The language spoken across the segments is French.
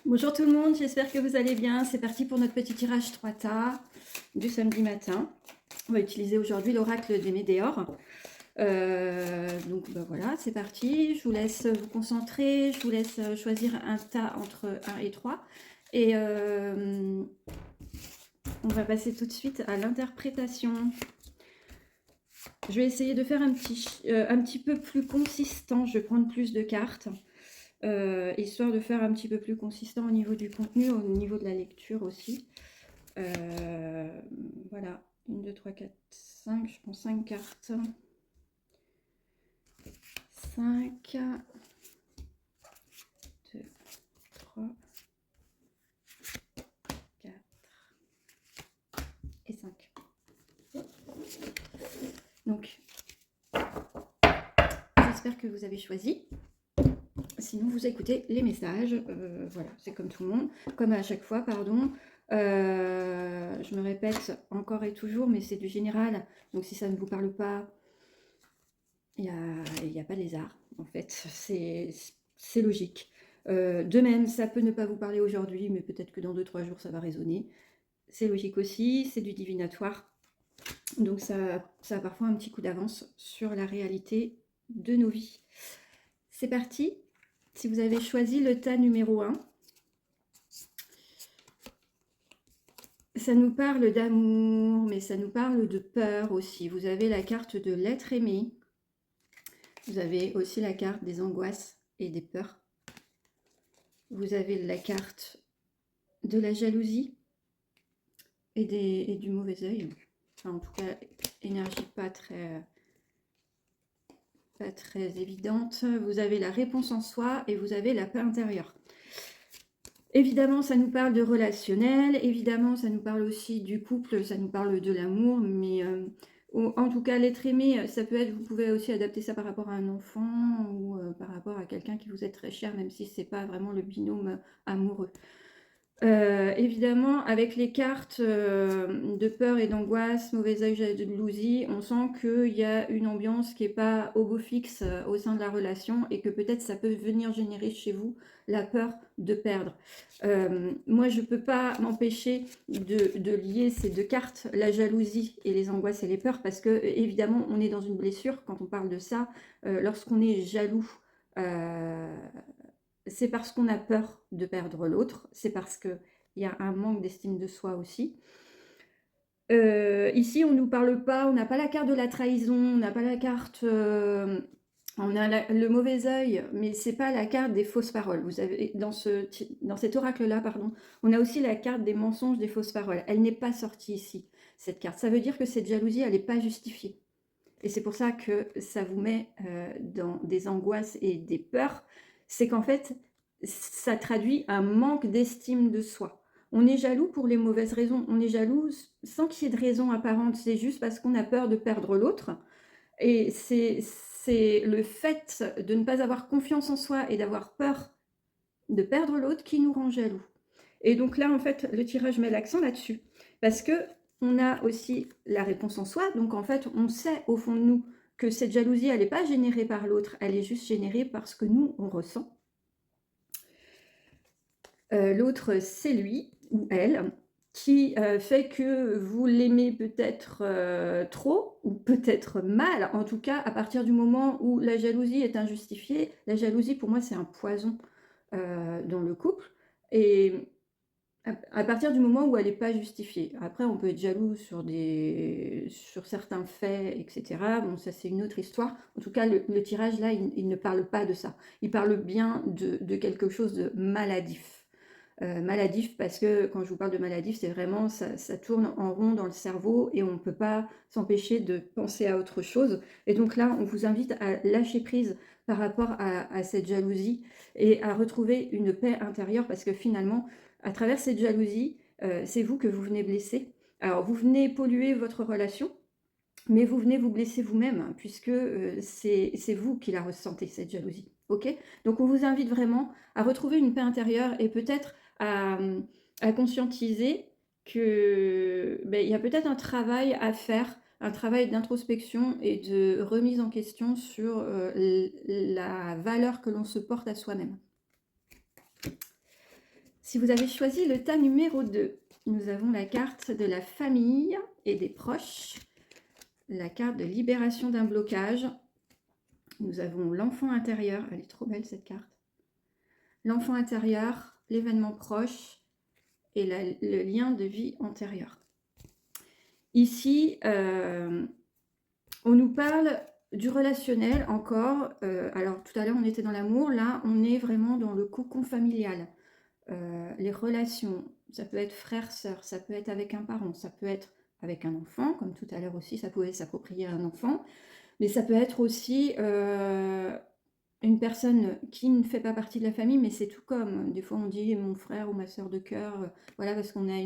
Bonjour tout le monde, j'espère que vous allez bien. C'est parti pour notre petit tirage 3 du samedi matin. On va utiliser aujourd'hui l'oracle des Médéors. Donc voilà, c'est parti. Je vous laisse vous concentrer. Je vous laisse choisir un tas entre 1 et 3. Et on va passer tout de suite à l'interprétation. Je vais essayer de faire un petit peu plus consistant. Je vais prendre plus de cartes. Histoire de faire un petit peu plus consistant au niveau du contenu, au niveau de la lecture aussi. Voilà, 1, 2, 3, 4, 5, je prends 5 cartes. 5, 2, 3, 4 et 5. Donc, j'espère que vous avez choisi. Sinon, vous écoutez les messages. Voilà, c'est comme tout le monde, comme à chaque fois, pardon. Je me répète encore et toujours, mais c'est du général. Donc, si ça ne vous parle pas, il n'y a pas de lézard, en fait. C'est logique. De même, ça peut ne pas vous parler aujourd'hui, mais peut-être que dans 2-3 jours, ça va résonner. C'est logique aussi, c'est du divinatoire. Donc, ça a parfois un petit coup d'avance sur la réalité de nos vies. C'est parti. Si vous avez choisi le tas numéro 1, ça nous parle d'amour, mais ça nous parle de peur aussi. Vous avez la carte de l'être aimé. Vous avez aussi la carte des angoisses et des peurs. Vous avez la carte de la jalousie et du mauvais œil. Enfin, en tout cas, énergie pas très évidente. Vous avez la réponse en soi et vous avez la paix intérieure. Évidemment, ça nous parle de relationnel, évidemment, ça nous parle aussi du couple, ça nous parle de l'amour, mais en tout cas, l'être aimé, ça peut être, vous pouvez aussi adapter ça par rapport à un enfant ou par rapport à quelqu'un qui vous est très cher, même si ce n'est pas vraiment le binôme amoureux. Évidemment, avec les cartes de peur et d'angoisse, mauvais œil, jalousie, on sent qu'il y a une ambiance qui n'est pas au beau fixe au sein de la relation et que peut-être ça peut venir générer chez vous la peur de perdre. Moi, je ne peux pas m'empêcher de lier ces deux cartes, la jalousie et les angoisses et les peurs, parce que évidemment, on est dans une blessure quand on parle de ça. Lorsqu'on est jaloux, c'est parce qu'on a peur de perdre l'autre, c'est parce qu'il y a un manque d'estime de soi aussi. Ici, on ne nous parle pas, on n'a pas la carte de la trahison, on n'a pas la carte... on a le mauvais œil, mais ce n'est pas la carte des fausses paroles. Vous avez, dans cet oracle-là, pardon, on a aussi la carte des mensonges, des fausses paroles. Elle n'est pas sortie ici, cette carte. Ça veut dire que cette jalousie, elle n'est pas justifiée. Et c'est pour ça que ça vous met dans des angoisses et des peurs. C'est qu'en fait, ça traduit un manque d'estime de soi. On est jaloux pour les mauvaises raisons. On est jaloux sans qu'il y ait de raison apparente. C'est juste parce qu'on a peur de perdre l'autre. Et c'est le fait de ne pas avoir confiance en soi et d'avoir peur de perdre l'autre qui nous rend jaloux. Et donc là, en fait, le tirage met l'accent là-dessus. Parce que on a aussi la réponse en soi. Donc en fait, on sait au fond de nous que cette jalousie, elle n'est pas générée par l'autre, elle est juste générée par ce que nous, on ressent. L'autre, c'est lui ou elle qui fait que vous l'aimez peut-être trop ou peut-être mal. En tout cas, à partir du moment où la jalousie est injustifiée, la jalousie, pour moi, c'est un poison dans le couple. Et à partir du moment où elle n'est pas justifiée. Après, on peut être jaloux sur certains faits, etc. Bon, ça, c'est une autre histoire. En tout cas, le tirage, là, il ne parle pas de ça. Il parle bien de quelque chose de maladif. Maladif parce que, quand je vous parle de maladif, c'est vraiment, ça tourne en rond dans le cerveau et on ne peut pas s'empêcher de penser à autre chose. Et donc là, on vous invite à lâcher prise par rapport à cette jalousie et à retrouver une paix intérieure parce que finalement, à travers cette jalousie, c'est vous que vous venez blesser. Alors, vous venez polluer votre relation, mais vous venez vous blesser vous-même, hein, puisque c'est vous qui la ressentez, cette jalousie. Ok? Donc, on vous invite vraiment à retrouver une paix intérieure et peut-être à conscientiser qu'il y a peut-être un travail à faire, un travail d'introspection et de remise en question sur la valeur que l'on se porte à soi-même. Si vous avez choisi le tas numéro 2, nous avons la carte de la famille et des proches, la carte de libération d'un blocage. Nous avons l'enfant intérieur, elle est trop belle cette carte. L'enfant intérieur, l'événement proche et le lien de vie antérieur. Ici, on nous parle du relationnel encore. Alors tout à l'heure on était dans l'amour, là on est vraiment dans le cocon familial. Les relations, ça peut être frère-sœur, ça peut être avec un parent, ça peut être avec un enfant, comme tout à l'heure aussi ça pouvait s'approprier un enfant, mais ça peut être aussi une personne qui ne fait pas partie de la famille, mais c'est tout comme, des fois on dit mon frère ou ma sœur de cœur, voilà, parce qu'on a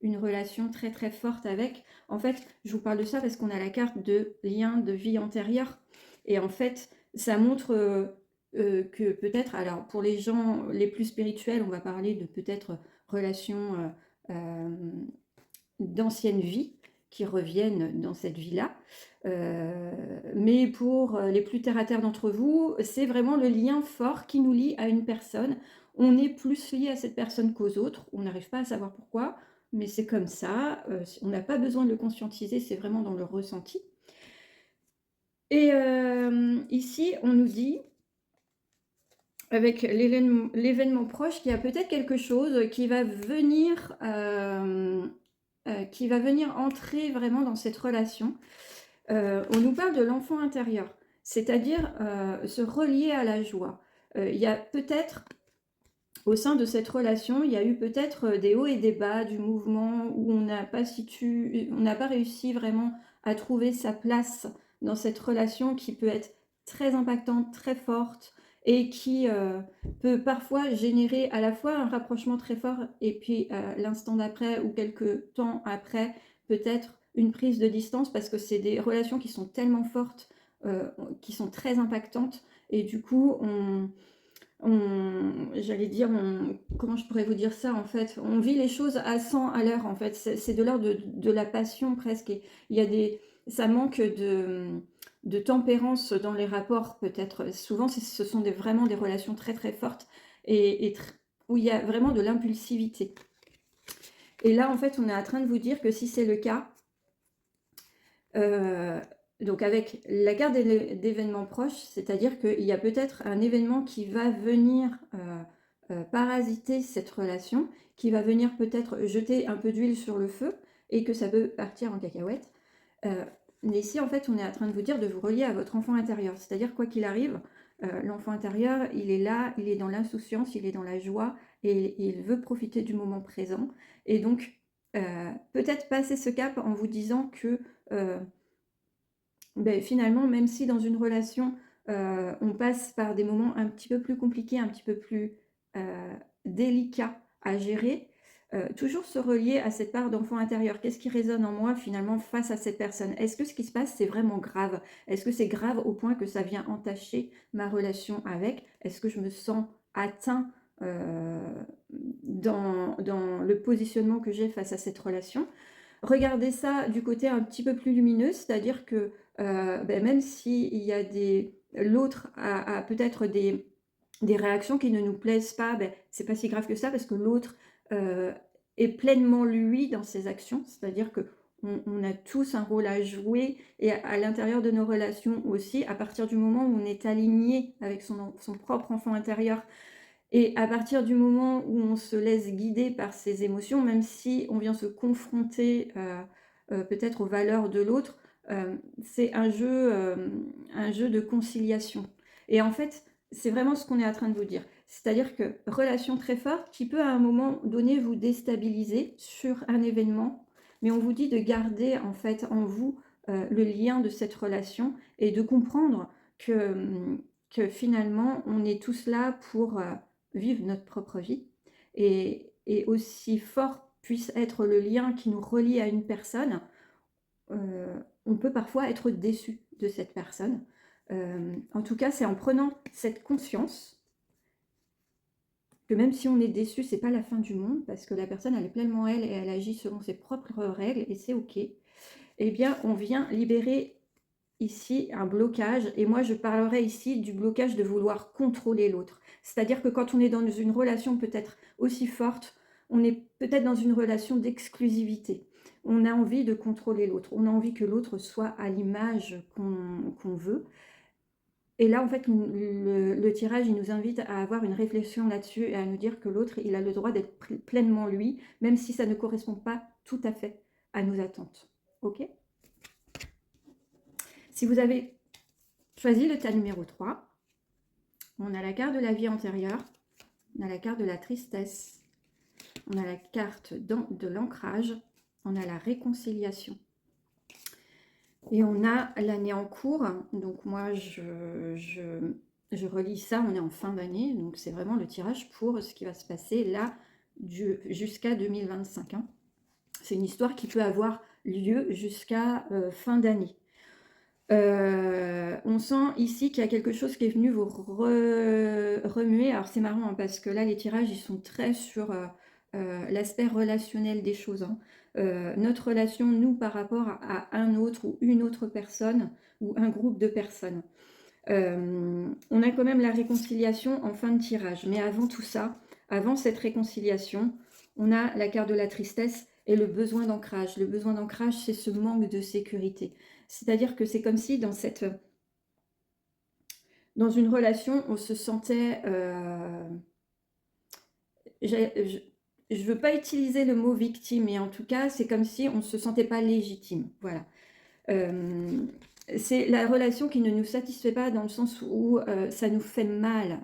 une relation très très forte avec. En fait, je vous parle de ça parce qu'on a la carte de lien de vie antérieure, et en fait, ça montre que peut-être, alors pour les gens les plus spirituels, on va parler de peut-être relations d'anciennes vies qui reviennent dans cette vie-là. Mais pour les plus terre-à-terre d'entre vous, c'est vraiment le lien fort qui nous lie à une personne. On est plus lié à cette personne qu'aux autres. On n'arrive pas à savoir pourquoi, mais c'est comme ça. On n'a pas besoin de le conscientiser, c'est vraiment dans le ressenti. Et ici, on nous dit, avec l'événement proche, qu'il y a peut-être quelque chose qui va venir entrer vraiment dans cette relation. On nous parle de l'enfant intérieur, c'est-à-dire se relier à la joie. Il y a peut-être, au sein de cette relation, il y a eu peut-être des hauts et des bas du mouvement où on n'a pas réussi vraiment à trouver sa place dans cette relation qui peut être très impactante, très forte, et qui peut parfois générer à la fois un rapprochement très fort et puis l'instant d'après ou quelques temps après, peut-être une prise de distance, parce que c'est des relations qui sont tellement fortes, qui sont très impactantes, et du coup, j'allais dire, comment je pourrais vous dire ça en fait, on vit les choses à 100 à l'heure en fait, c'est de l'ordre de la passion presque, et il y a ça manque de tempérance dans les rapports peut-être, souvent ce sont vraiment des relations très très fortes et où il y a vraiment de l'impulsivité. Et là en fait on est en train de vous dire que si c'est le cas, donc avec la carte d'événements proches, c'est-à-dire qu'il y a peut-être un événement qui va venir parasiter cette relation, qui va venir peut-être jeter un peu d'huile sur le feu et que ça peut partir en cacahuète. Mais ici, en fait, on est en train de vous dire de vous relier à votre enfant intérieur. C'est-à-dire, quoi qu'il arrive, l'enfant intérieur, il est là, il est dans l'insouciance, il est dans la joie et il veut profiter du moment présent. Et donc, peut-être passer ce cap en vous disant que finalement, même si dans une relation, on passe par des moments un petit peu plus compliqués, un petit peu plus délicats à gérer, toujours se relier à cette part d'enfant intérieur. Qu'est-ce qui résonne en moi finalement face à cette personne? Est-ce que ce qui se passe, c'est vraiment grave? Est-ce que c'est grave au point que ça vient entacher ma relation avec? Est-ce que je me sens atteint dans le positionnement que j'ai face à cette relation? Regardez ça du côté un petit peu plus lumineux, c'est-à-dire que même s'il y a l'autre a peut-être des réactions qui ne nous plaisent pas, c'est pas si grave que ça parce que l'autre est pleinement lui dans ses actions, c'est-à-dire que on a tous un rôle à jouer et à l'intérieur de nos relations aussi, à partir du moment où on est aligné avec son propre enfant intérieur. Et à partir du moment où on se laisse guider par ses émotions, même si on vient se confronter peut-être aux valeurs de l'autre, c'est un jeu de conciliation. Et en fait, c'est vraiment ce qu'on est en train de vous dire. C'est-à-dire que relation très forte qui peut à un moment donné vous déstabiliser sur un événement, mais on vous dit de garder en fait en vous le lien de cette relation et de comprendre que finalement on est tous là pour vivre notre propre vie. Et aussi fort puisse être le lien qui nous relie à une personne, on peut parfois être déçu de cette personne. En tout cas, c'est en prenant cette conscience que même si on est déçu, c'est pas la fin du monde, parce que la personne, elle est pleinement elle et elle agit selon ses propres règles et c'est ok. Eh bien, on vient libérer ici un blocage, et moi je parlerai ici du blocage de vouloir contrôler l'autre. C'est-à-dire que quand on est dans une relation peut-être aussi forte, on est peut-être dans une relation d'exclusivité. On a envie de contrôler l'autre, on a envie que l'autre soit à l'image qu'on veut. Et là, en fait, le tirage, il nous invite à avoir une réflexion là-dessus et à nous dire que l'autre, il a le droit d'être pleinement lui, même si ça ne correspond pas tout à fait à nos attentes. Ok? Si vous avez choisi le tas numéro 3, on a la carte de la vie antérieure, on a la carte de la tristesse, on a la carte de l'ancrage, on a la réconciliation. Et on a l'année en cours, donc moi je relis ça, on est en fin d'année, donc c'est vraiment le tirage pour ce qui va se passer là jusqu'à 2025. Hein. C'est une histoire qui peut avoir lieu jusqu'à fin d'année. On sent ici qu'il y a quelque chose qui est venu vous remuer. Alors c'est marrant hein, parce que là les tirages ils sont très sur l'aspect relationnel des choses. Hein. Notre relation, nous, par rapport à un autre ou une autre personne ou un groupe de personnes. On a quand même la réconciliation en fin de tirage. Mais avant tout ça, avant cette réconciliation, on a la carte de la tristesse et le besoin d'ancrage. Le besoin d'ancrage, c'est ce manque de sécurité. C'est-à-dire que c'est comme si dans une relation, on se sentait... je ne veux pas utiliser le mot victime, mais en tout cas, c'est comme si on ne se sentait pas légitime. Voilà. C'est la relation qui ne nous satisfait pas dans le sens où ça nous fait mal.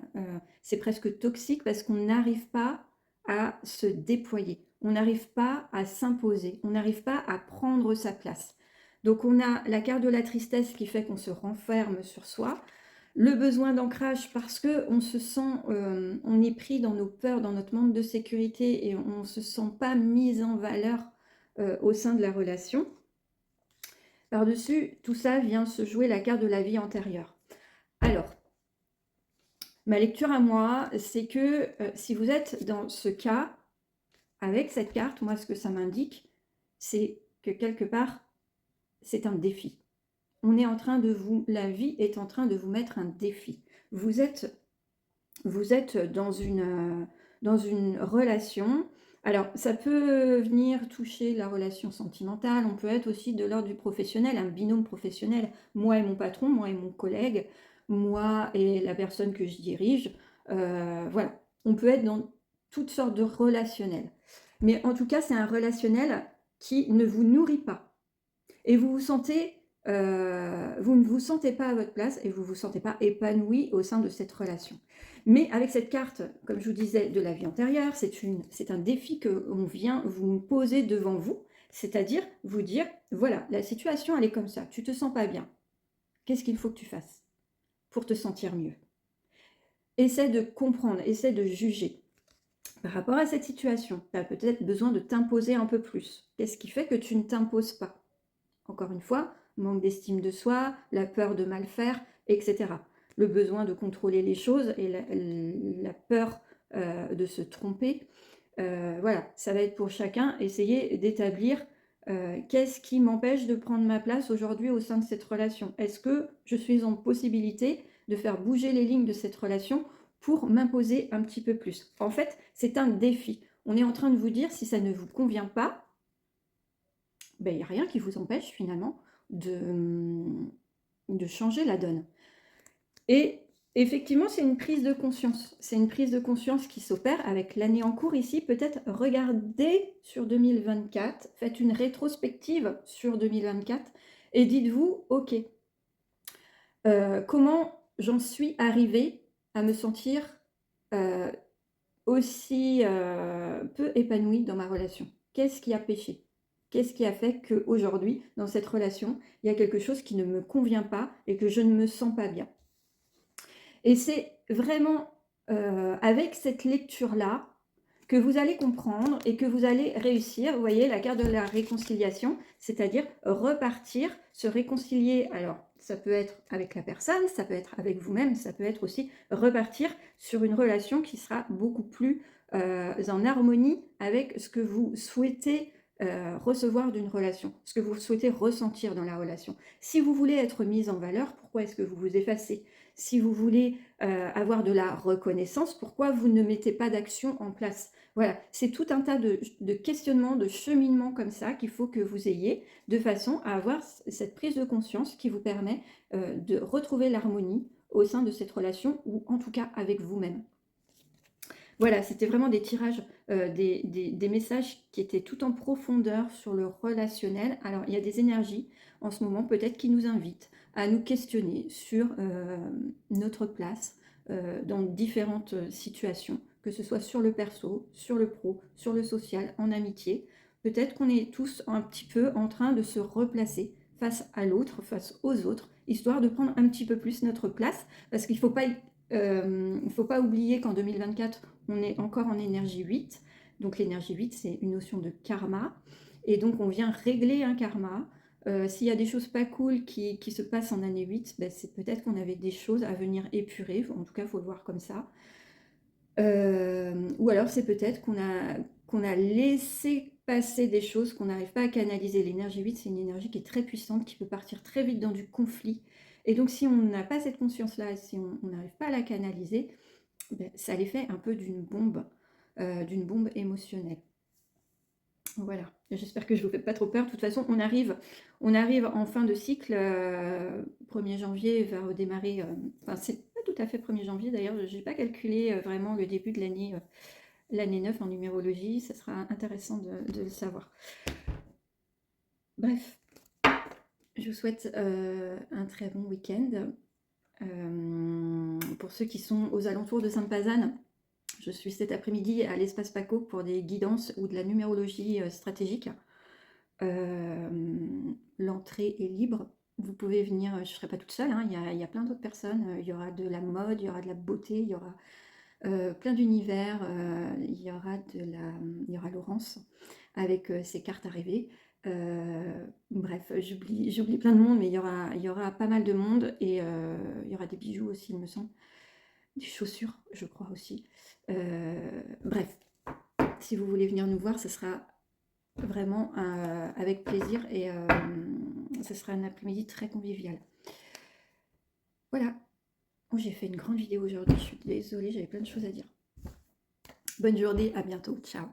C'est presque toxique parce qu'on n'arrive pas à se déployer. On n'arrive pas à s'imposer. On n'arrive pas à prendre sa place. Donc on a la carte de la tristesse qui fait qu'on se renferme sur soi. Le besoin d'ancrage parce qu'on se sent, on est pris dans nos peurs, dans notre manque de sécurité et on ne se sent pas mis en valeur au sein de la relation. Par-dessus, tout ça vient se jouer la carte de la vie antérieure. Alors, ma lecture à moi, c'est que si vous êtes dans ce cas, avec cette carte, moi ce que ça m'indique, c'est que quelque part, c'est un défi. On est en train de la vie est en train de vous mettre un défi. Vous êtes dans une relation. Alors, ça peut venir toucher la relation sentimentale, on peut être aussi de l'ordre du professionnel, un binôme professionnel, moi et mon patron, moi et mon collègue, moi et la personne que je dirige. Voilà, on peut être dans toutes sortes de relationnels. Mais en tout cas, c'est un relationnel qui ne vous nourrit pas. Et vous ne vous sentez pas à votre place et vous ne vous sentez pas épanoui au sein de cette relation. Mais avec cette carte, comme je vous disais, de la vie antérieure, c'est un défi qu'on vient vous poser devant vous, c'est-à-dire vous dire, voilà, la situation elle est comme ça, tu te sens pas bien. Qu'est-ce qu'il faut que tu fasses pour te sentir mieux? Essaie de comprendre, essaie de juger. Par rapport à cette situation, tu as peut-être besoin de t'imposer un peu plus. Qu'est-ce qui fait que tu ne t'imposes pas? Encore une fois, manque d'estime de soi, la peur de mal faire, etc. Le besoin de contrôler les choses et la peur de se tromper. Voilà, ça va être pour chacun essayer d'établir qu'est-ce qui m'empêche de prendre ma place aujourd'hui au sein de cette relation. Est-ce que je suis en possibilité de faire bouger les lignes de cette relation pour m'imposer un petit peu plus? En fait, c'est un défi. On est en train de vous dire, si ça ne vous convient pas, ben, il n'y a rien qui vous empêche finalement de changer la donne. Et effectivement, c'est une prise de conscience. C'est une prise de conscience qui s'opère avec l'année en cours ici. Peut-être regardez sur 2024, faites une rétrospective sur 2024 et dites-vous, ok, comment j'en suis arrivée à me sentir aussi peu épanouie dans ma relation? Qu'est-ce qui a péché? Qu'est-ce qui a fait qu'aujourd'hui, dans cette relation, il y a quelque chose qui ne me convient pas et que je ne me sens pas bien? Et c'est vraiment avec cette lecture-là que vous allez comprendre et que vous allez réussir. Vous voyez, la carte de la réconciliation, c'est-à-dire repartir, se réconcilier. Alors, ça peut être avec la personne, ça peut être avec vous-même, ça peut être aussi repartir sur une relation qui sera beaucoup plus en harmonie avec ce que vous souhaitez recevoir d'une relation, ce que vous souhaitez ressentir dans la relation. Si vous voulez être mise en valeur, pourquoi est-ce que vous vous effacez? Si vous voulez avoir de la reconnaissance, pourquoi vous ne mettez pas d'action en place? Voilà, c'est tout un tas de questionnements, de cheminements comme ça qu'il faut que vous ayez, de façon à avoir cette prise de conscience qui vous permet de retrouver l'harmonie au sein de cette relation, ou en tout cas avec vous-même. Voilà, c'était vraiment des tirages, des messages qui étaient tout en profondeur sur le relationnel. Alors, il y a des énergies en ce moment peut-être qui nous invitent à nous questionner sur notre place dans différentes situations, que ce soit sur le perso, sur le pro, sur le social, en amitié. Peut-être qu'on est tous un petit peu en train de se replacer face à l'autre, face aux autres, histoire de prendre un petit peu plus notre place, parce qu'il ne faut pas oublier qu'en 2024, on est encore en énergie 8. Donc l'énergie 8, c'est une notion de karma. Et donc on vient régler un karma. S'il y a des choses pas cool qui se passent en année 8, ben c'est peut-être qu'on avait des choses à venir épurer. En tout cas, il faut le voir comme ça. Ou alors c'est peut-être qu'on a laissé passer des choses qu'on n'arrive pas à canaliser. L'énergie 8, c'est une énergie qui est très puissante, qui peut partir très vite dans du conflit. Et donc si on n'a pas cette conscience-là, si on n'arrive pas à la canaliser, ben, ça a l'effet un peu d'une bombe émotionnelle. Voilà, j'espère que je ne vous fais pas trop peur. De toute façon, on arrive en fin de cycle. 1er janvier va redémarrer. Enfin, c'est pas tout à fait 1er janvier d'ailleurs. Je n'ai pas calculé vraiment le début de l'année 9 en numérologie. Ça sera intéressant de le savoir. Bref, je vous souhaite un très bon week-end. Pour ceux qui sont aux alentours de Sainte-Pazanne, je suis cet après-midi à l'espace Paco pour des guidances ou de la numérologie stratégique. L'entrée est libre. Vous pouvez venir, je ne serai pas toute seule, hein, il y a plein d'autres personnes. Il y aura de la mode, il y aura de la beauté, il y aura plein d'univers. Il y aura Laurence avec ses cartes à rêver. Bref, j'oublie plein de monde, mais il y aura pas mal de monde, et il y aura des bijoux aussi, il me semble. Des chaussures, je crois aussi. Bref, si vous voulez venir nous voir, ce sera vraiment avec plaisir, et ce sera un après-midi très convivial. Voilà. Oh, j'ai fait une grande vidéo aujourd'hui, je suis désolée, j'avais plein de choses à dire. Bonne journée, à bientôt, ciao.